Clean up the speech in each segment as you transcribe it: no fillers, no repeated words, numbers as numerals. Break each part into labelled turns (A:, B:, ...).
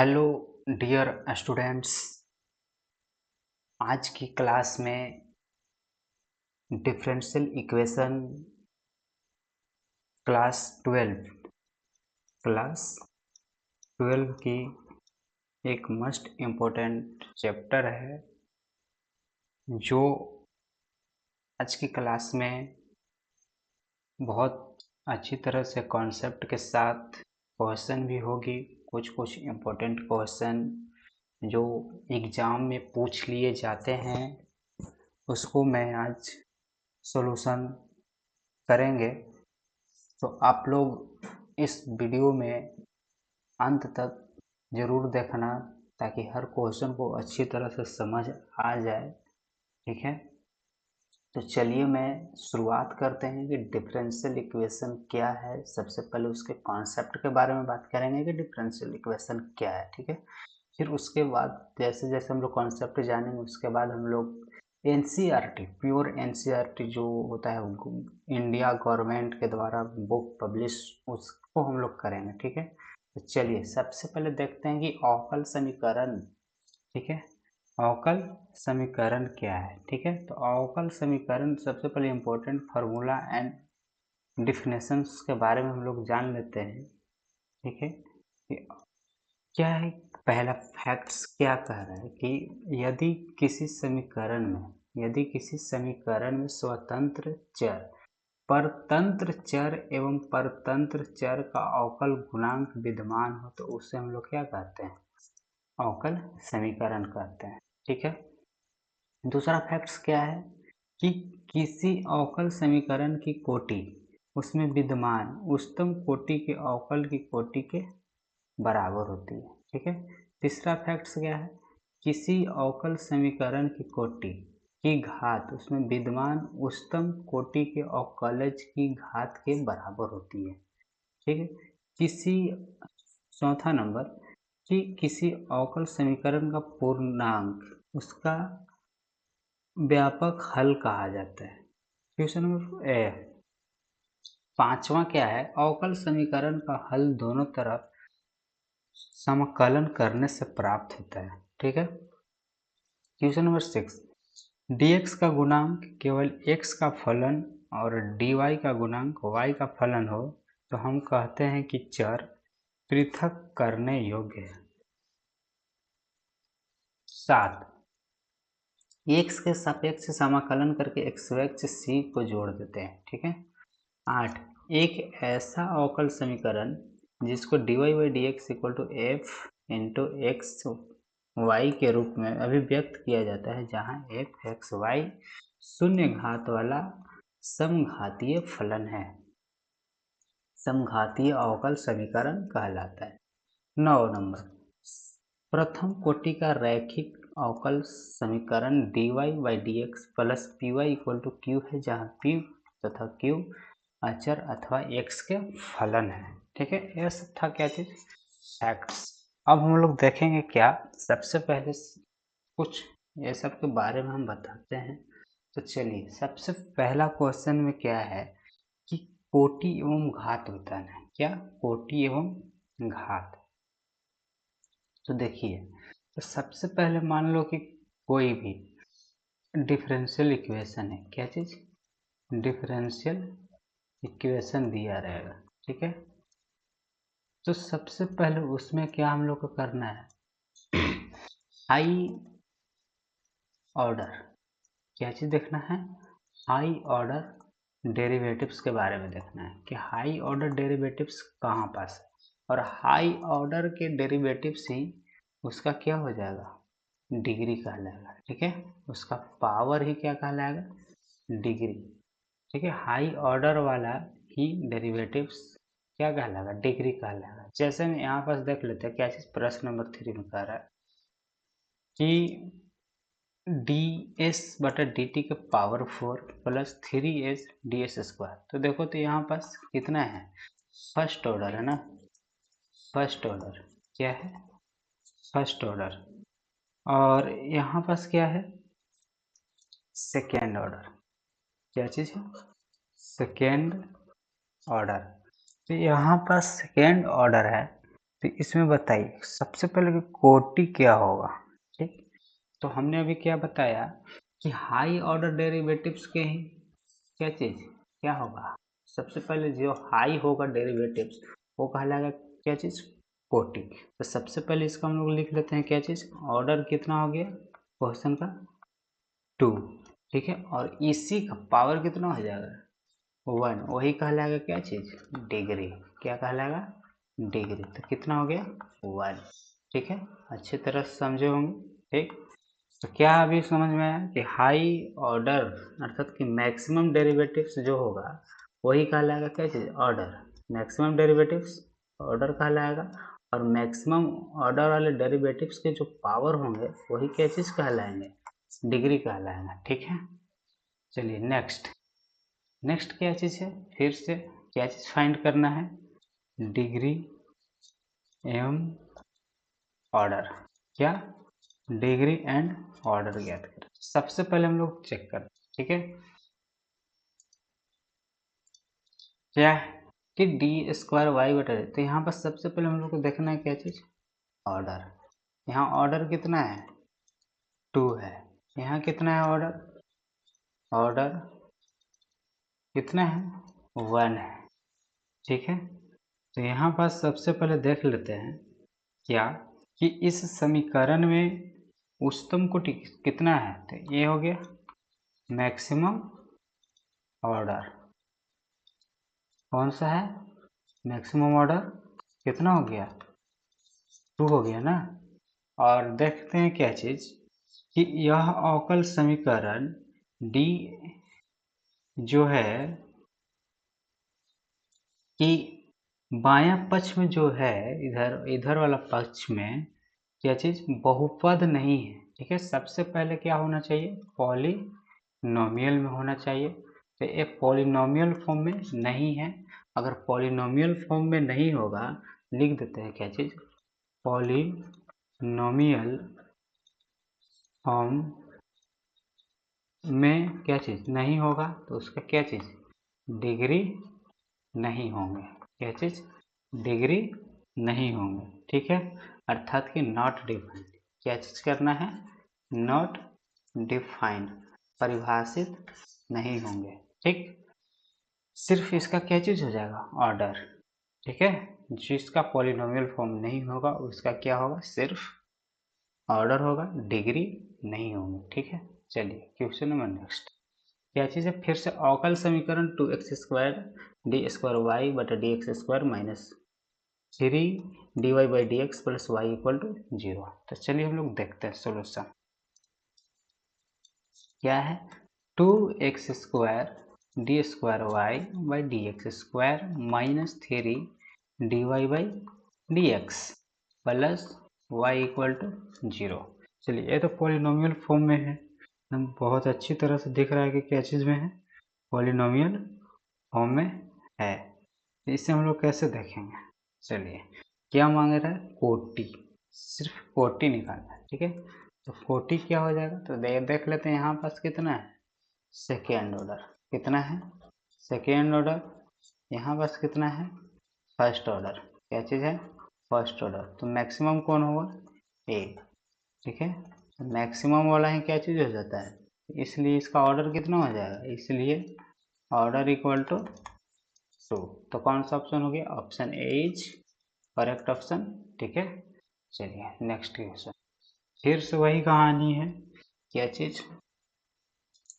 A: Hello dear students. आज की class में डिफरेंशियल इक्वेशन क्लास 12 की एक मस्ट इम्पोर्टेंट चैप्टर है जो आज की क्लास में बहुत अच्छी तरह से कॉन्सेप्ट के साथ क्वेश्चन भी होगी। कुछ इम्पोर्टेंट क्वेश्चन जो एग्ज़ाम में पूछ लिए जाते हैं उसको मैं आज सॉल्यूशन करेंगे। तो आप लोग इस वीडियो में अंत तक ज़रूर देखना ताकि हर क्वेश्चन को अच्छी तरह से समझ आ जाए। ठीक है, तो चलिए मैं शुरुआत करते हैं कि डिफरेंशियल इक्वेशन क्या है। सबसे पहले उसके कॉन्सेप्ट के बारे में बात करेंगे कि डिफरेंशियल इक्वेशन क्या है। ठीक है, फिर उसके बाद जैसे जैसे हम लोग कॉन्सेप्ट जानेंगे उसके बाद हम लोग एनसीईआरटी प्योर एनसीईआरटी जो होता है इंडिया गवर्नमेंट के द्वारा बुक पब्लिश उसको हम लोग करेंगे। ठीक है, तो चलिए सबसे पहले देखते हैं कि अवकल समीकरण। ठीक है, अवकल समीकरण क्या है। ठीक है, तो अवकल समीकरण सबसे पहले इम्पोर्टेंट फार्मूला एंड डिफिनेशंस के बारे में हम लोग जान लेते हैं। ठीक है, क्या है, पहला फैक्ट्स क्या कह रहा है कि यदि किसी समीकरण में स्वतंत्र चर परतंत्र चर एवं परतंत्र चर का अवकल गुणांक विद्यमान हो तो उसे हम लोग क्या कहते हैं, अवकल समीकरण कहते हैं। ठीक है, दूसरा फैक्ट्स क्या है कि किसी अवकल समीकरण की कोटि उसमें विद्यमान उच्चतम कोटि के अवकल की कोटि के बराबर होती है। ठीक है, तीसरा फैक्ट्स क्या है, किसी अवकल समीकरण की कोटि की घात उसमें विद्यमान उच्चतम कोटि के अवकलज की घात के बराबर होती है। ठीक है, किसी चौथा नंबर कि किसी अवकल समीकरण का पूर्णांक उसका व्यापक हल कहा जाता है। क्वेश्चन नंबर पांचवा क्या है, अवकल समीकरण का हल दोनों तरफ समाकलन करने से प्राप्त होता है। ठीक है, क्वेश्चन नंबर 6, dx का गुणांक केवल x का फलन और dy का गुणांक y का फलन हो तो हम कहते हैं कि चर पृथक करने योग्य है। 7, x के सापेक्ष समाकलन करके x c को जोड़ देते हैं। ठीक है, 8, एक ऐसा अवकल समीकरण जिसको dy by D x equal to f into x y के रूप में अभिव्यक्त किया जाता है जहाँ एफ एक्स वाई शून्य घात वाला समघातीय फलन है, समघातीय अवकल समीकरण कहलाता है। 9 नंबर, प्रथम कोटि का रैखिक अवकल समीकरण dy by D x plus p y equal to q है जहाँ p तथा q अचर अथवा x के फलन है। ठीक है, यह सब था क्या चीज, फैक्ट्स। अब हम लोग देखेंगे क्या, सबसे पहले कुछ ये सब के बारे में हम बताते हैं। तो चलिए सबसे पहला क्वेश्चन में क्या है कि कोटि एवं घात होता है। क्या, कोटि एवं घात। तो देखिए, तो सबसे पहले मान लो कि कोई भी डिफरेंशियल इक्वेशन है, क्या चीज, डिफरेंशियल इक्वेशन दिया रहेगा। ठीक है, तो सबसे पहले उसमें क्या हम लोग को करना है, हाई ऑर्डर, क्या चीज देखना है, हाई ऑर्डर डेरिवेटिव्स के बारे में देखना है कि हाई ऑर्डर डेरिवेटिव्स कहाँ पास है, और हाई ऑर्डर के डेरिवेटिव्स ही उसका क्या हो जाएगा, डिग्री कहलाएगा। ठीक है, उसका पावर ही क्या कहलाएगा, डिग्री। ठीक है, हाई ऑर्डर वाला ही डेरिवेटिव्स क्या कहलाएगा, डिग्री कहलाएगा। जैसे हम यहाँ पास देख लेते हैं क्या चीज, प्रश्न नंबर 3 में कह रहा है कि डी एस बटा डी टी के power 4 plus 3s D s square. तो देखो तो यहाँ पास कितना है, फर्स्ट ऑर्डर है ना, फर्स्ट ऑर्डर क्या है, फर्स्ट ऑर्डर, और यहाँ पास क्या है, सेकेंड ऑर्डर। क्या चीज है, सेकेंड ऑर्डर। तो यहाँ पास सेकेंड ऑर्डर है तो इसमें बताइए सबसे पहले कि कोटि क्या होगा। ठीक, तो हमने अभी क्या बताया कि हाई ऑर्डर डेरिवेटिव्स के ही क्या चीज़ क्या होगा, सबसे पहले जो हाई होगा डेरिवेटिव्स वो कहलाएगा क्या चीज़, कोटि। तो सबसे पहले इसका हम लोग लिख लेते हैं क्या चीज़, ऑर्डर कितना हो गया क्वेश्चन का 2, ठीक है, और इसी का पावर कितना हो जाएगा 1, वही कहलाएगा क्या चीज़, डिग्री। क्या कहलाएगा, डिग्री। तो कितना हो गया 1, ठीक है, अच्छी तरह से समझे होंगे। ठीक, तो क्या अभी समझ में आया कि हाई ऑर्डर अर्थात कि मैक्सिमम डेरिवेटिव्स जो होगा वही कहलाएगा क्या चीज़, ऑर्डर। मैक्सिमम डेरिवेटिव्स ऑर्डर कहलाएगा, और मैक्सिमम ऑर्डर वाले डेरिवेटिव्स के जो पावर होंगे वही क्या चीज़ कहलाएंगे, डिग्री कहलाएगा। ठीक है, चलिए नेक्स्ट क्या चीज़ है, फिर से क्या चीज़ फाइंड करना है, डिग्री एवं ऑर्डर। क्या, डिग्री एंड ऑर्डर ज्ञात करें। सबसे पहले हम लोग चेक करते हैं, ठीक है, क्या है कि डी स्क्वायर वाई बटा, तो यहाँ पर सबसे पहले हम लोग को देखना है क्या चीज़, ऑर्डर। यहाँ ऑर्डर कितना है 2 है, यहाँ कितना है ऑर्डर कितना है 1 है। ठीक है, तो यहाँ पर सबसे पहले देख लेते हैं क्या कि इस समीकरण में उच्चतम कोटि कितना है, तो ये हो गया मैक्सिमम ऑर्डर। कौन सा है मैक्सिमम ऑर्डर, कितना हो गया 2 हो गया ना। और देखते हैं क्या चीज़ कि यह अवकल समीकरण डी जो है कि बायां पक्ष में जो है इधर वाला पक्ष में क्या चीज़ बहुपद नहीं है। ठीक है, सबसे पहले क्या होना चाहिए, पॉलिनोमियल में होना चाहिए। तो ये पॉलिनोमियल फॉर्म में नहीं है। अगर पॉलिनोमियल फॉर्म में नहीं होगा, लिख देते हैं क्या चीज़, पॉलिनोमियल फॉर्म में क्या चीज़ नहीं होगा, तो उसका क्या चीज़, डिग्री नहीं होंगे। क्या चीज़, डिग्री नहीं होंगे। ठीक है, अर्थात कि नॉट डिफाइंड। क्या चीज़ करना है, नॉट डिफाइंड, परिभाषित नहीं होंगे। ठीक, सिर्फ इसका क्या चीज़ हो जाएगा, ऑर्डर। ठीक है, जिसका पॉलिनोमियल फॉर्म नहीं होगा उसका क्या होगा, सिर्फ ऑर्डर होगा, डिग्री नहीं होंगे। ठीक है, चलिए क्वेश्चन नंबर नेक्स्ट क्या चीज़ है, फिर से अवकल समीकरण 2x² डी स्क्वायर वाई बटा D x square minus 3 dy by D x plus y equal to 0। तो चलिए हम लोग देखते हैं सोल्यूशन क्या है, 2x² d square y by D x square minus 3 dy by D x plus y equal to 0। चलिए ये तो पॉलिनोमियल फॉर्म में है, हम बहुत अच्छी तरह से दिख रहा है कि क्या चीज़ में है, पॉलिनोमियल फॉर्म में है। इसे हम लोग कैसे देखेंगे, चलिए क्या मांग रहा है, कोटि, सिर्फ कोटि निकालना है। ठीक है, तो कोटि क्या हो जाएगा, तो देख लेते हैं यहाँ पास कितना है, सेकेंड ऑर्डर। कितना है, सेकेंड ऑर्डर। यहाँ पास कितना है, फर्स्ट ऑर्डर। क्या चीज़ है, फर्स्ट ऑर्डर। तो मैक्सिमम कौन होगा, ए। ठीक है, मैक्सिमम वाला ही क्या चीज़ हो जाता है, इसलिए इसका ऑर्डर कितना हो जाएगा, इसलिए ऑर्डर इक्वल टू 2। तो कौन सा ऑप्शन हो गया, option A is correct option. ठीक है, चलिए नेक्स्ट क्वेश्चन, फिर से वही कहानी है, क्या चीज़,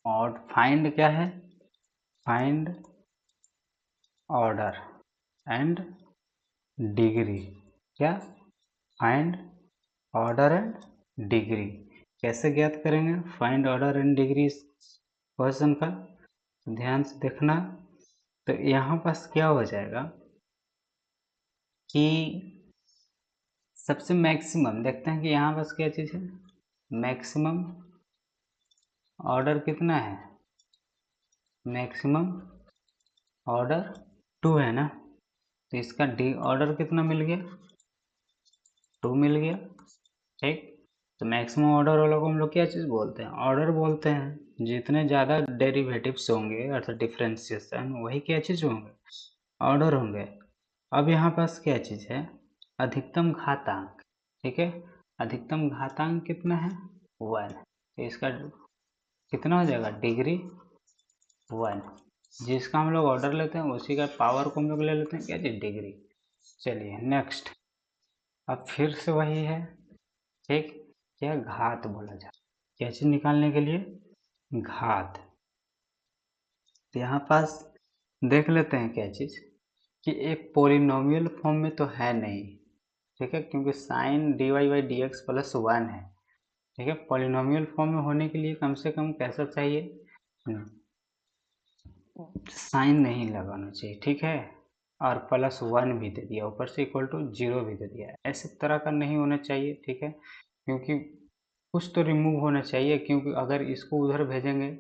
A: और फाइंड क्या है, फाइंड ऑर्डर एंड डिग्री। क्या, फाइंड ऑर्डर एंड डिग्री। कैसे ज्ञात करेंगे find order and degree question का, ध्यान से देखना। तो यहाँ पास क्या हो जाएगा कि सबसे मैक्सिमम देखते हैं कि यहाँ पास क्या चीज़ है, मैक्सिमम ऑर्डर कितना है, मैक्सिमम ऑर्डर 2 है ना, तो इसका डी ऑर्डर कितना मिल गया, 2 मिल गया। ठीक, तो मैक्सिमम ऑर्डर वाला को हम लोग क्या चीज़ बोलते हैं, ऑर्डर बोलते हैं। जितने ज़्यादा डेरिवेटिव्स होंगे अर्थात डिफ्रेंसिएशन, वही क्या चीज़ होंगे, ऑर्डर होंगे। अब यहाँ पास क्या चीज़ है, अधिकतम घातांक, ठीक है, अधिकतम घातांक कितना है 1, तो इसका कितना हो जाएगा डिग्री 1, जिसका हम लोग ऑर्डर लेते हैं उसी का पावर को हम लोग ले लेते हैं क्या चीज डिग्री। चलिए नेक्स्ट, अब फिर से वही है, ठीक, क्या घात बोला जाए, क्या चीज निकालने के लिए घात। तो यहाँ पास देख लेते हैं क्या चीज कि एक पोलिनोमियल फॉर्म में तो है नहीं, ठीक है, क्योंकि sign d y by D x plus 1 है, ठीक है, पोलिनोमियल फॉर्म में होने के लिए कम से कम कैसा चाहिए, साइन नहीं लगाना चाहिए, ठीक है, और +1 भी दे दिया, ऊपर से इक्वल टू 0 भी दे दिया, ऐसे तरह का नहीं होना चाहिए, ठीक है, क्योंकि कुछ तो रिमूव होना चाहिए, क्योंकि अगर इसको उधर भेजेंगे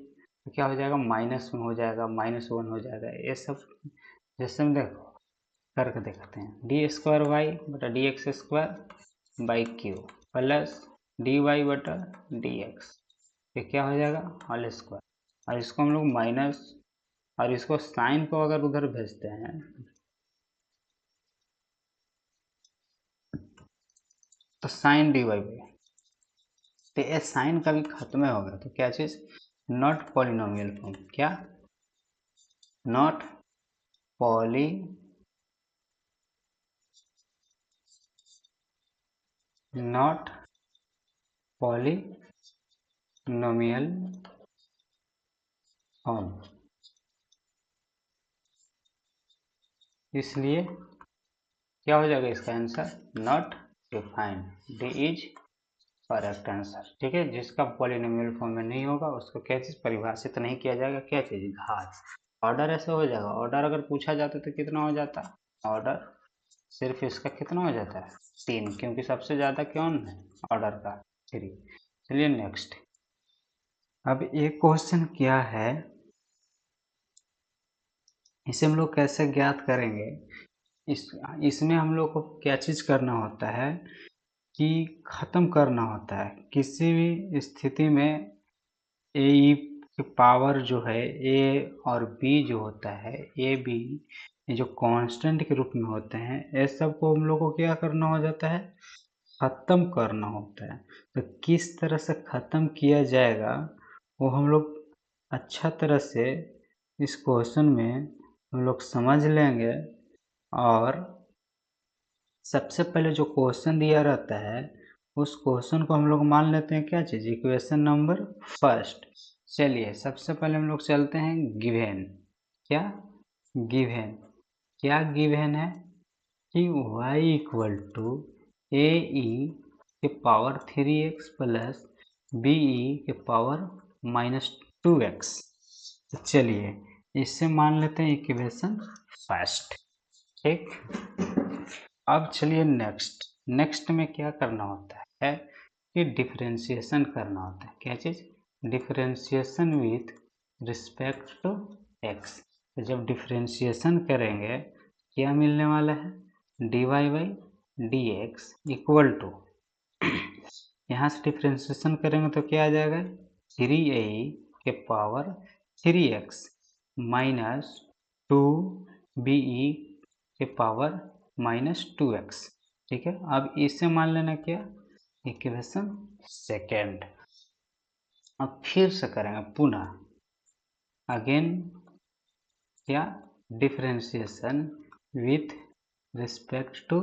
A: तो क्या हो जाएगा माइनस में हो जाएगा, -1 हो जाएगा, ये सब जैसे हम देखो करके देखते हैं, d²y/dx² प्लस dy/dx, ये क्या हो जाएगा होल स्क्वायर, और इसको हम लोग माइनस, और इसको साइन को अगर उधर भेजते हैं तो साइन डी वाई बाई, तो ये साइन का भी खत्म होगा, तो क्या चीज नॉट पॉलिनोमियल फॉर्म, क्या not poly not polynomial form, इसलिए क्या हो जाएगा इसका answer not defined, D is correct answer, ठीक है, जिसका पॉलिनोमियल फॉर्म में नहीं होगा उसको क्या चीज परिभाषित नहीं किया जाएगा, क्या चीज घात। ऑर्डर ऐसे हो जाएगा, ऑर्डर अगर पूछा जाता तो कितना हो जाता, ऑर्डर सिर्फ इसका कितना हो जाता है 3, क्योंकि सबसे ज्यादा कौन है ऑर्डर का 3। चलिए नेक्स्ट, अब एक क्वेश्चन क्या है, इसे हम लोग कैसे ज्ञात करेंगे, इसमें हम लोग को क्या चीज करना होता है कि खत्म करना होता है किसी भी स्थिति में ए ई की पावर जो है ए और बी जो होता है ए बी, ये जो कांस्टेंट के रूप में होते हैं, ये सब को हम लोग को क्या करना हो जाता है खत्म करना होता है। तो किस तरह से खत्म किया जाएगा वो हम लोग अच्छा तरह से इस क्वेश्चन में हम लोग समझ लेंगे, और सबसे पहले जो क्वेश्चन दिया रहता है उस क्वेश्चन को हम लोग मान लेते हैं क्या चीज इक्वेशन नंबर फर्स्ट। चलिए सबसे पहले हम लोग चलते हैं गिवन, क्या गिवन, क्या गिवन है कि y इक्वल टू ए ई के power 3x plus B E के पावर -2x। तो चलिए इससे मान लेते हैं इक्वेशन फर्स्ट, ठीक। अब चलिए नेक्स्ट में क्या करना होता है कि डिफरेंशिएशन करना होता है, क्या चीज differentiation with respect to x. तो जब डिफरेंशिएशन करेंगे क्या मिलने वाला है dy by D x equal to, यहाँ से डिफरेंशिएशन करेंगे तो क्या आ जाएगा 3a के पावर 3x माइनस 2be के पावर -2x, ठीक है। अब इसे मान लेना क्या इक्वेशन सेकेंड। अब फिर से करेंगे पुनः अगेन क्या differentiation with respect to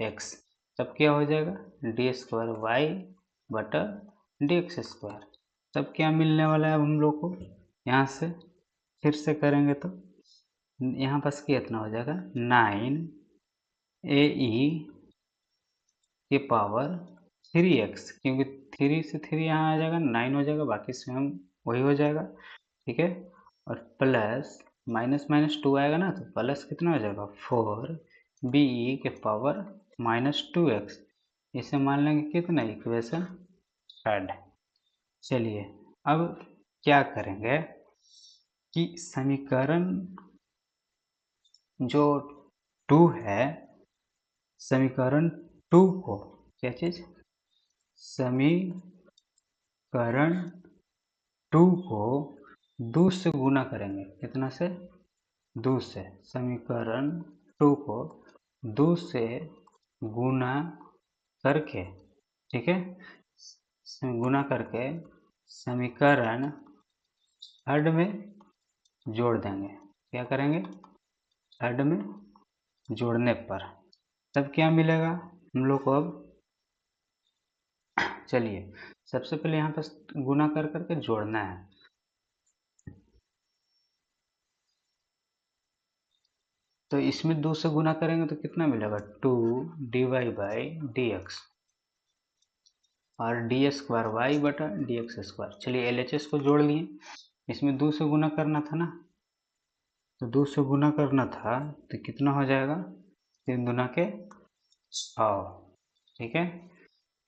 A: x, तब क्या हो जाएगा d²y/dx², तब क्या मिलने वाला है अब हम लोग को, यहाँ से फिर से करेंगे तो यहाँ पास कितना हो जाएगा 9 ए ई के पावर 3x, क्योंकि 3 से 3 यहाँ आ जाएगा 9 हो जाएगा, बाकी सेम वही हो जाएगा, ठीक है, और प्लस -2 आएगा ना तो प्लस कितना हो जाएगा 4 बी ई के पावर -2x, इसे मान लेंगे कितना इक्वेशन थर्ड। चलिए अब क्या करेंगे कि समीकरण जो 2 है, समीकरण 2 को क्या चीज समीकरण 2 को 2 से गुना करेंगे, कितना से 2 से, समीकरण 2 को 2 से गुना करके, ठीक है, गुना करके समीकरण थर्ड में जोड़ देंगे। क्या करेंगे? थर्ड में जोड़ने पर तब क्या मिलेगा हम लोग को? अब चलिए सबसे पहले यहाँ पर गुना कर करके जोड़ना है। तो इसमें 2 से गुना करेंगे तो कितना मिलेगा? 2 dy/dx और d²y/dx²। चलिए LHS को जोड़ लिए। इसमें 2 से गुना करना था ना, तो 2 से गुना करना था तो कितना हो जाएगा? 3 दूना के 6, ठीक है।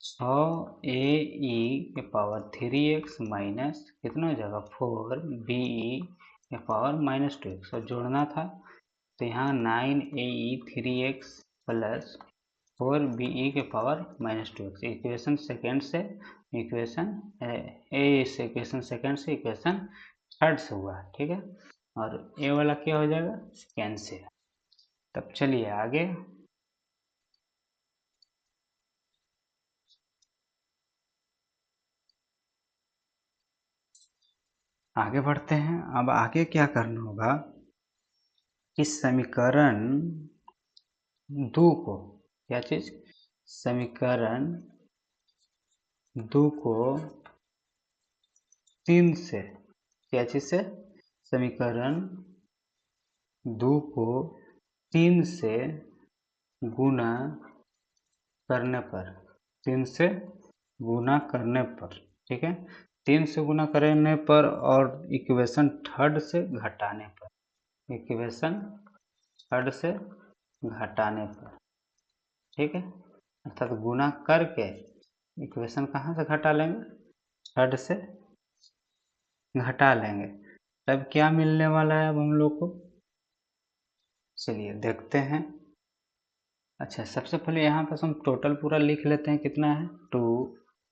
A: 6ae⁻3x माइनस कितना हो जाएगा? 4be⁻−2x और जोड़ना था तो यहाँ 9ae3x plus 4be⁻−2x equation second से इक्वेशन इक्वेशन थर्ड से हुआ, ठीक है। और ए वाला क्या हो जाएगा? कैंसिल। तब चलिए आगे। आगे बढ़ते हैं। अब आगे क्या करना होगा? इस समीकरण 2 को, क्या चीज? समीकरण 2 को 3 से, क्या चीज से? समीकरण 2 को 3 से गुना करने पर, 3 से गुना करने पर, ठीक है। 3 से गुना करने पर और इक्वेशन थर्ड से घटाने पर, इक्वेशन थर्ड से घटाने पर, ठीक है। अर्थात गुना करके इक्वेशन कहाँ से घटा लेंगे? थर्ड से घटा लेंगे। तब क्या मिलने वाला है अब हम लोग को? चलिए देखते हैं। अच्छा सबसे पहले यहाँ पर हम टोटल पूरा लिख लेते हैं। कितना है?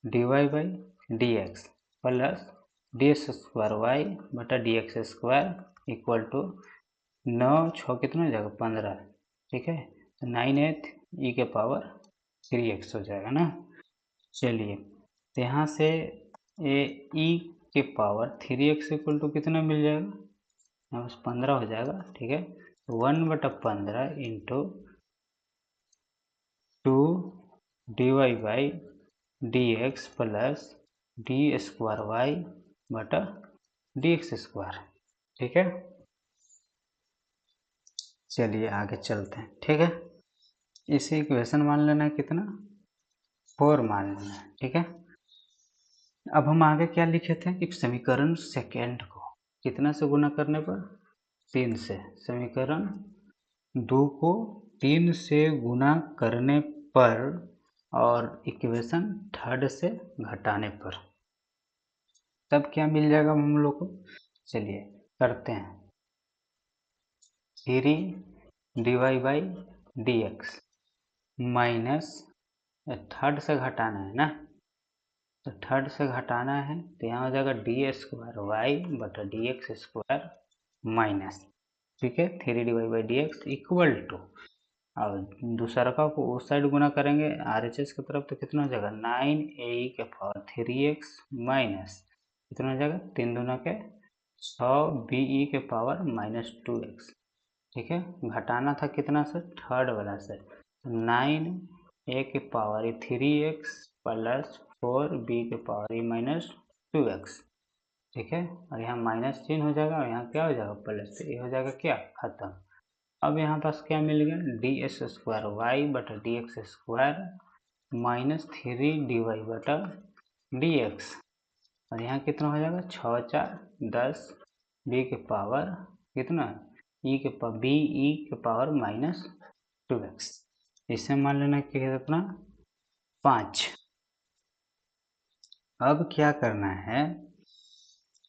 A: 2dy/dx plus ds²y/dx² equal to 9 6 कितना हो जाएगा? 15, ठीक है। तो 9e⁻3x हो जाएगा ना। चलिए तो यहाँ से e⁻3x इक्वल टू कितना मिल जाएगा? यहाँ बस 15 हो जाएगा, ठीक है। 1/15 इंटू 2dy/dx प्लस d²y/dx², ठीक है। चलिए आगे चलते हैं, ठीक है। इसे इक्वेशन मान लेना है कितना? 4 मान लेना है, ठीक है। अब हम आगे क्या लिखे थे कि समीकरण सेकेंड को कितना से गुना करने पर? 3 से। समीकरण 2 को 3 से गुना करने पर और इक्वेशन थर्ड से घटाने पर तब क्या मिल जाएगा हम लोग को? चलिए करते हैं। 3dy/dx माइनस थर्ड से घटाना है ना, तो थर्ड से घटाना है तो यहाँ हो जाएगा d²y/dx² माइनस, ठीक है, 3dy/dx इक्वल टू, और दूसरा का को उस साइड गुना करेंगे RHS की तरफ तो कितना हो जाएगा? 9ae⁻3x माइनस कितना हो जाएगा? 3 दूना के 6be⁻−2x, ठीक है। घटाना था कितना से? थर्ड वाला से। 9a⁻3x प्लस 4b⁻−2x, ठीक है। और यहाँ माइनस चिन्ह हो जाएगा और यहाँ क्या हो जाएगा? प्लस। तो ये हो जाएगा क्या? खत्म। अब यहाँ पास क्या मिल गया? ds²y/dx² माइनस 3dy/dx और यहाँ कितना हो जाएगा? 6 4 10 b⁻, कितना? be⁻−2x। इसे मान लेना कि कितना? 5। अब क्या करना है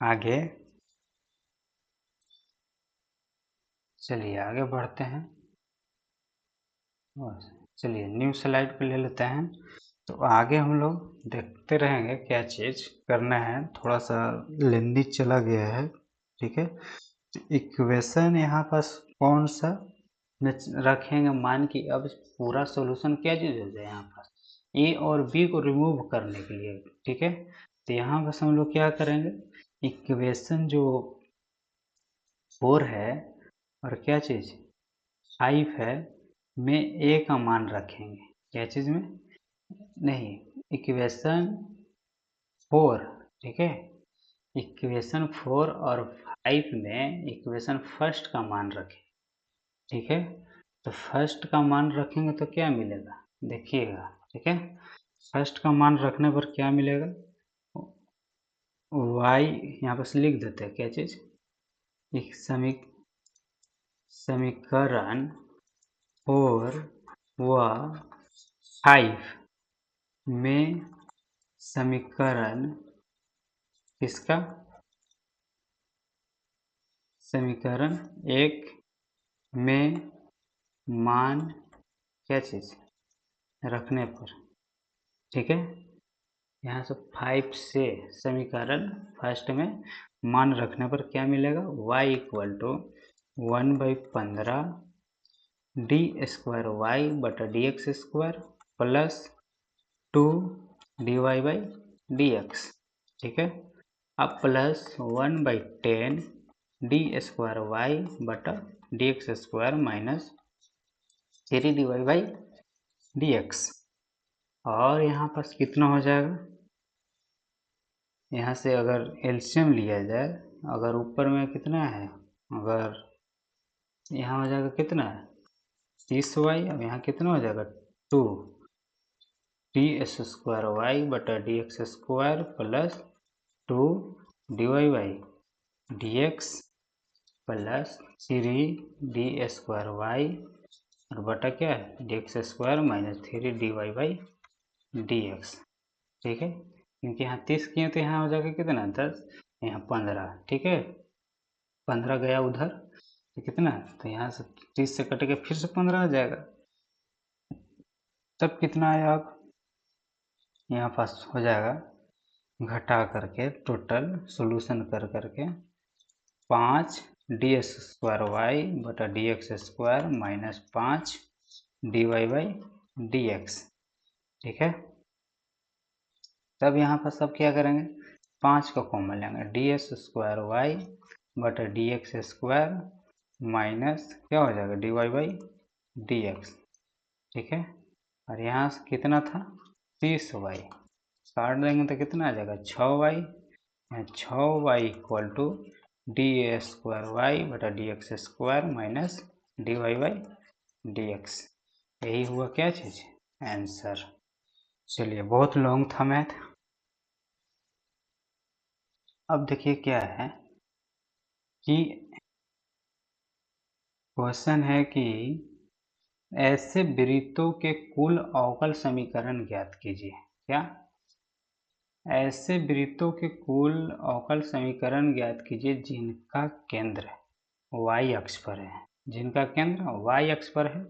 A: आगे? चलिए आगे बढ़ते हैं। चलिए न्यू स्लाइड पे ले लेते हैं। तो आगे हम लोग देखते रहेंगे क्या चीज़ करना है। थोड़ा सा लेंदी चला गया है, ठीक है। इक्वेशन यहाँ पास कौन सा? में रखेंगे मान कि अब पूरा सॉल्यूशन क्या चीज़ हो जाए यहाँ पर ए और बी को रिमूव करने के लिए, ठीक है। तो यहाँ बस हम लोग क्या करेंगे, इक्वेशन जो 4 है और क्या चीज़ 5 है में ए का मान रखेंगे, क्या चीज़ में नहीं, इक्वेशन 4, ठीक है। इक्वेशन 4 और 5 में इक्वेशन फर्स्ट का मान रखें, ठीक है। तो फर्स्ट का मान रखेंगे तो क्या मिलेगा देखिएगा, ठीक है। फर्स्ट का मान रखने पर क्या मिलेगा, y यहाँ पर लिख देते हैं क्या चीज़, एक समीकरण 4 व 5 में समीकरण किसका, समीकरण 1 में मान क्या चीज़ रखने पर, ठीक है। यहाँ से 5 से समीकरण फर्स्ट में मान रखने पर क्या मिलेगा, y equal to 1/15 D square y बटा D x square plus 2 D y by D x, ठीक है। अब प्लस 1/10 डी स्क्वायर वाई बटा D x square minus 3 D y by D x. और यहाँ पास कितना हो जाएगा, यहाँ से अगर एलसीएम लिया जाए, अगर ऊपर में कितना है, अगर यहाँ हो जाएगा कितना है 30y, अब यहाँ कितना हो जाएगा 2 डी एस स्क्वायर वाई बटा D x square plus 2 D y by D x plus 3 d square y और बटा क्या है d x square minus 3 D y by D x, ठीक है। क्योंकि यहाँ 30 किए तो यहाँ हो जाएगा कितना 10, यहाँ 15, ठीक है। 15 गया उधर तो कितना, तो यहाँ से 30 से कट के फिर से 15 आ जाएगा, तब कितना आया अब यहाँ पास हो जाएगा घटा करके टोटल सॉल्यूशन कर करके 5 डी एस स्क्वायर वाई बटा D x square minus 5 d y by D x, ठीक है। तब यहाँ पर सब क्या करेंगे 5 का कॉमन लेंगे, डी एस स्क्वायर वाई बटा डी एक्स स्क्वायर माइनस क्या हो जाएगा d y by D x, ठीक है। और यहाँ से कितना था 30y, काट देंगे तो कितना आ जाएगा 6y, 6y equal to D A square y बटा D x square minus D y by D x. यही हुआ क्या चीज़ आंसर। चलिए बहुत लॉन्ग था मैथ। अब देखिए क्या है कि क्वेश्चन है कि ऐसे वृत्तों के कुल अवकल समीकरण ज्ञात कीजिए। क्या, ऐसे वृत्तों के कुल अवकल समीकरण ज्ञात कीजिए जिनका केंद्र y अक्ष पर है, जिनका केंद्र y अक्ष पर है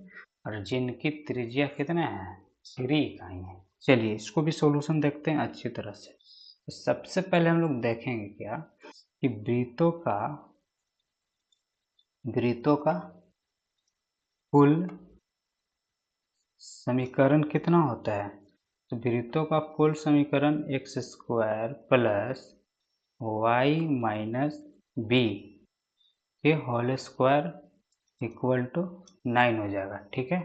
A: और जिनकी त्रिज्या कितना है 3 इकाई है। चलिए इसको भी सॉल्यूशन देखते हैं अच्छी तरह से। तो सबसे पहले हम लोग देखेंगे क्या कि वृत्तों का कुल समीकरण कितना होता है, तो वृत्तों का कुल समीकरण x square plus y minus B के होल स्क्वायर इक्वल टू 9 हो जाएगा, ठीक है।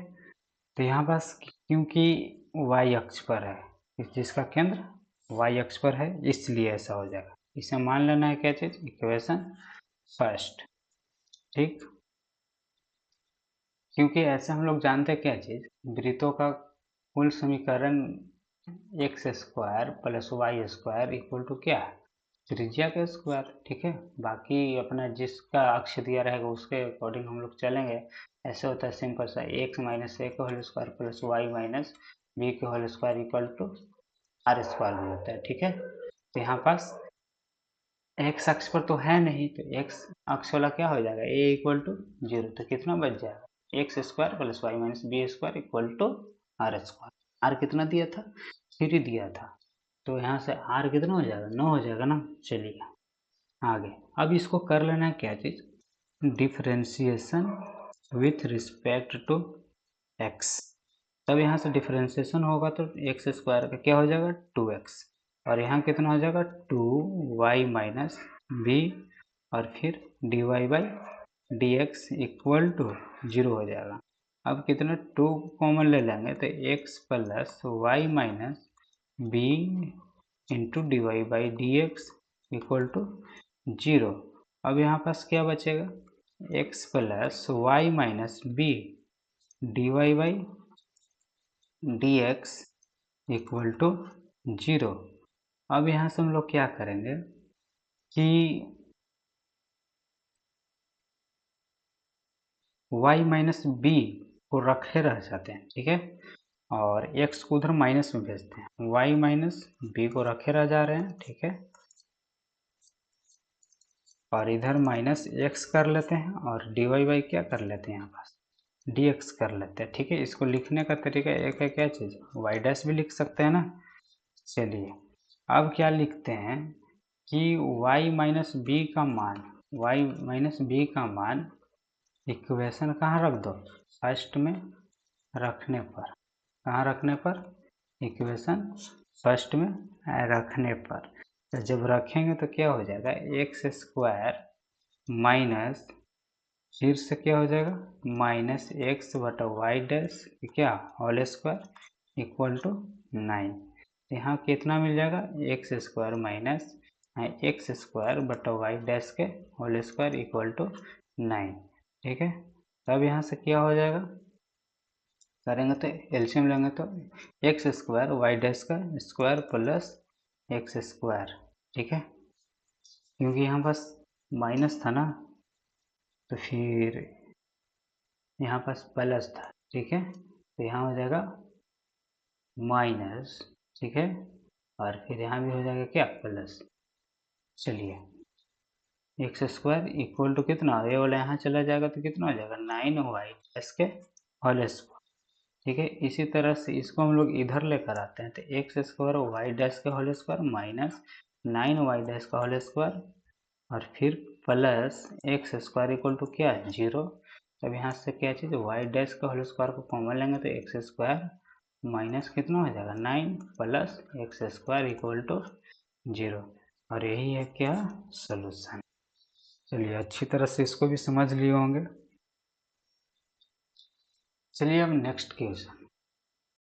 A: तो यहाँ पास क्योंकि y अक्ष पर है, जिसका केंद्र y अक्ष पर है इसलिए ऐसा हो जाएगा। इसे मान लेना है क्या चीज़ इक्वेशन फर्स्ट, ठीक। क्योंकि ऐसे हम लोग जानते हैं क्या चीज़ वृत्तों का कुल समीकरण x square plus y square equal to क्या है त्रिज्या का स्क्वायर, ठीक है। बाकी अपना जिसका अक्ष दिया रहेगा उसके अकॉर्डिंग हम लोग चलेंगे। ऐसे होता है सिंपल सा एक्स माइनस ए का whole square plus y minus B के whole square equal to are square भी होता है, ठीक है। तो यहाँ पास एक्स अक्ष पर तो है नहीं, तो एक्स अक्ष वाला क्या हो जाएगा ए इक्वल टू 0, तो कितना बच जाएगा x square plus y minus b square equal to are square. R कितना दिया था 3 दिया था, तो यहाँ से आर कितना हो जाएगा 9 हो जाएगा ना। चलिए आगे, अब इसको कर लेना है क्या चीज़ differentiation with respect to x. तब यहाँ से डिफ्रेंसिएशन होगा तो एक्स स्क्वायर का क्या हो जाएगा 2x, और यहाँ कितना हो जाएगा 2y माइनस बी, और फिर dy by D x equal to 0 हो जाएगा। अब कितना 2 कॉमन ले लेंगे तो x plus y minus b into d y by D x equal to 0। अब यहाँ पास क्या बचेगा x plus y minus b d y by D x equal to 0। अब यहाँ से हम लोग क्या करेंगे कि y माइनस बी को रखे रह जाते हैं, ठीक है, और x को उधर माइनस में भेजते हैं, y माइनस बी को रखे रह जा रहे हैं, ठीक है, और इधर माइनस x कर लेते हैं और dy बाई क्या कर लेते हैं यहाँ पास dx कर लेते हैं, ठीक है। इसको लिखने का तरीका एक है क्या चीज़, y डैश भी लिख सकते हैं ना। चलिए अब क्या लिखते हैं कि y माइनस बी का मान इक्वेशन कहाँ रख दो, फर्स्ट में रखने पर, कहाँ रखने पर, इक्वेशन फर्स्ट में रखने पर। तो जब रखेंगे तो क्या हो जाएगा एक्स स्क्वायर माइनस, फिर से क्या हो जाएगा माइनस एक्स बटा वाई डैश क्या होल स्क्वायर इक्वल टू 9। यहाँ कितना मिल जाएगा x square minus x square बटा वाई डैश के होल स्क्वायर इक्वल टू 9, ठीक है। तब यहाँ से क्या हो जाएगा, करेंगे तो एलसीएम लेंगे तो एक्स स्क्वायर वाई डैश का स्क्वायर प्लस एक्स स्क्वायर, ठीक है, क्योंकि यहाँ पास माइनस था ना तो फिर यहाँ पास प्लस था, ठीक है, तो यहाँ हो जाएगा माइनस, ठीक है, और फिर यहाँ भी हो जाएगा क्या प्लस। चलिए एक्स स्क्वायर इक्वल टू कितना, ये वाला यहाँ चला जाएगा तो कितना हो जाएगा 9y डैश के होल स्क्वायर, ठीक है। इसी तरह से इसको हम लोग इधर लेकर आते हैं तो एक्स स्क्वायर वाई डैश का whole square minus 9y dash का होल स्क्वायर और फिर plus x square equal to क्या 0। तब यहाँ से क्या चीज़ वाई डैश का होल स्क्वायर को कॉमन लेंगे तो एक्स स्क्वायर माइनस कितना हो जाएगा 9 plus x square equal to 0, और यही है क्या सोल्यूशन। चलिए अच्छी तरह से इसको भी समझ लिए होंगे। चलिए अब नेक्स्ट क्वेश्चन।